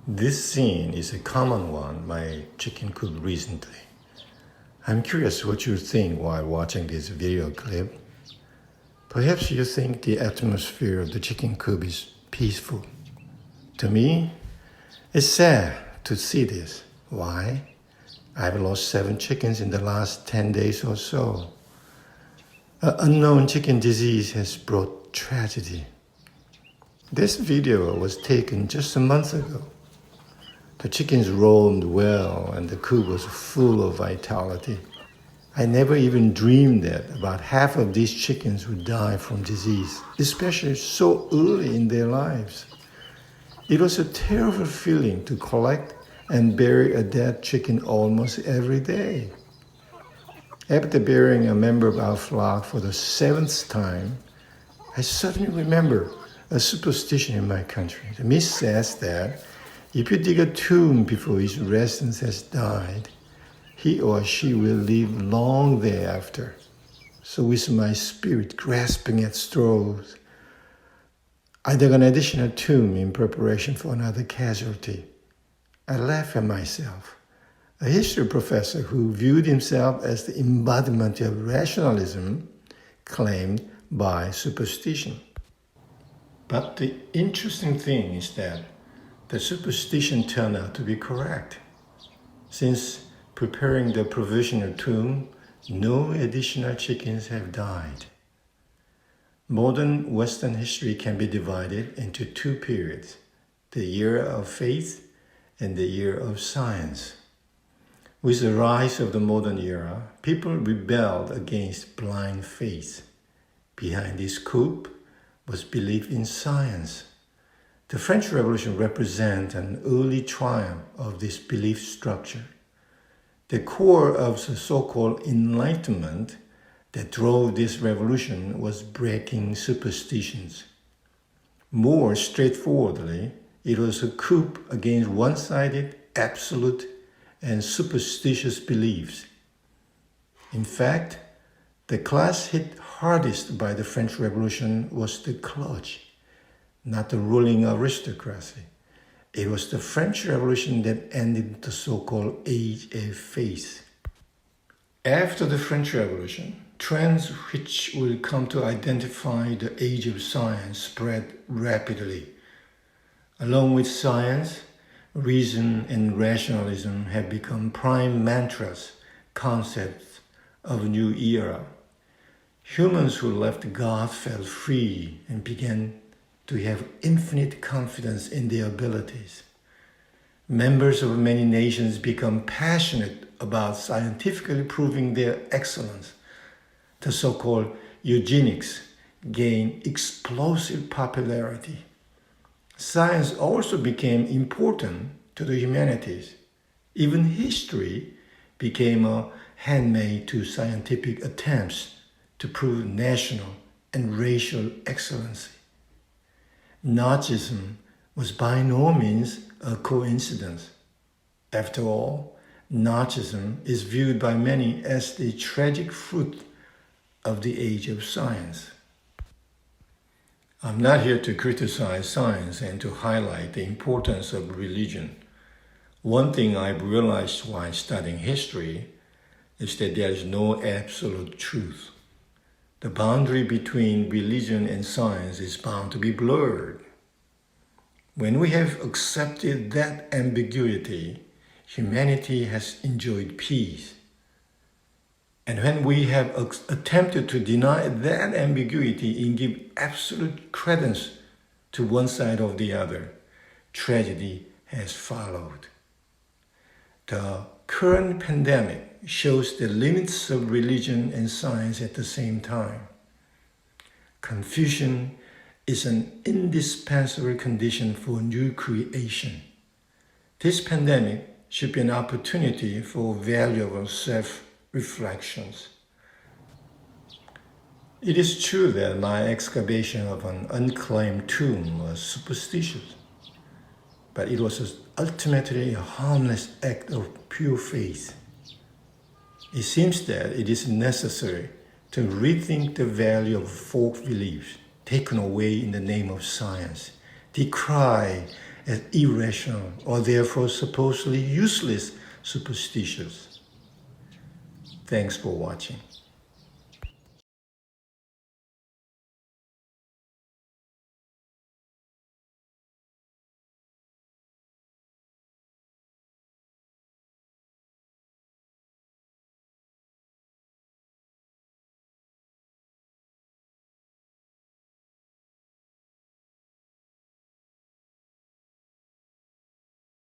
This scene is a common one my chicken coop recently. I'm curious what you think while watching this video clip. Perhaps you think the atmosphere of the chicken coop is peaceful. To me, it's sad to see this. Why? I've lost 7 chickens in the last 10 days or so. An unknown chicken disease has brought tragedy. This video was taken just a month ago. The chickens roamed well and the coop was full of vitality. I never even dreamed that about half of these chickens would die from disease, especially so early in their lives. It was a terrible feeling to collect and bury a dead chicken almost every day. After burying a member of our flock for the 7th time, I suddenly remember a superstition in my country. The myth says that if you dig a tomb before his resident has died, he or she will live long thereafter. So with my spirit grasping at straws, I dug an additional tomb in preparation for another casualty. I laugh at myself. A history professor who viewed himself as the embodiment of rationalism claimed by superstition. But the interesting thing is that the superstition turned out to be correct. Since preparing the provisional tomb, no additional chickens have died. Modern Western history can be divided into 2 periods, the era of faith and the era of science. With the rise of the modern era, people rebelled against blind faith. Behind this coup was belief in science. The French Revolution represents an early triumph of this belief structure. The core of the so-called Enlightenment that drove this revolution was breaking superstitions. More straightforwardly, it was a coup against one-sided, absolute, and superstitious beliefs. In fact, the class hit hardest by the French Revolution was the clergy, not the ruling aristocracy. It was the French Revolution that ended the so-called Age of Faith. After the French Revolution, trends which will come to identify the Age of Science spread rapidly. Along with science, reason and rationalism have become prime mantras, concepts of a new era. Humans who left God felt free and began to have infinite confidence in their abilities. Members of many nations become passionate about scientifically proving their excellence. The so-called eugenics gained explosive popularity. Science also became important to the humanities. Even history became a handmaid to scientific attempts to prove national and racial excellency. Nazism was by no means a coincidence. After all, Nazism is viewed by many as the tragic fruit of the age of science. I'm not here to criticize science and to highlight the importance of religion. One thing I've realized while studying history is that there is no absolute truth. The boundary between religion and science is bound to be blurred. When we have accepted that ambiguity, humanity has enjoyed peace. And when we have attempted to deny that ambiguity and give absolute credence to one side or the other, tragedy has followed. The current pandemic shows the limits of religion and science at the same time. Confusion is an indispensable condition for new creation. This pandemic should be an opportunity for valuable self-reflections. It is true that my excavation of an unclaimed tomb was superstitious, but it was ultimately a harmless act of pure faith. It seems that it is necessary to rethink the value of folk beliefs taken away in the name of science, decry as irrational or therefore supposedly useless superstitions. Thanks for watching.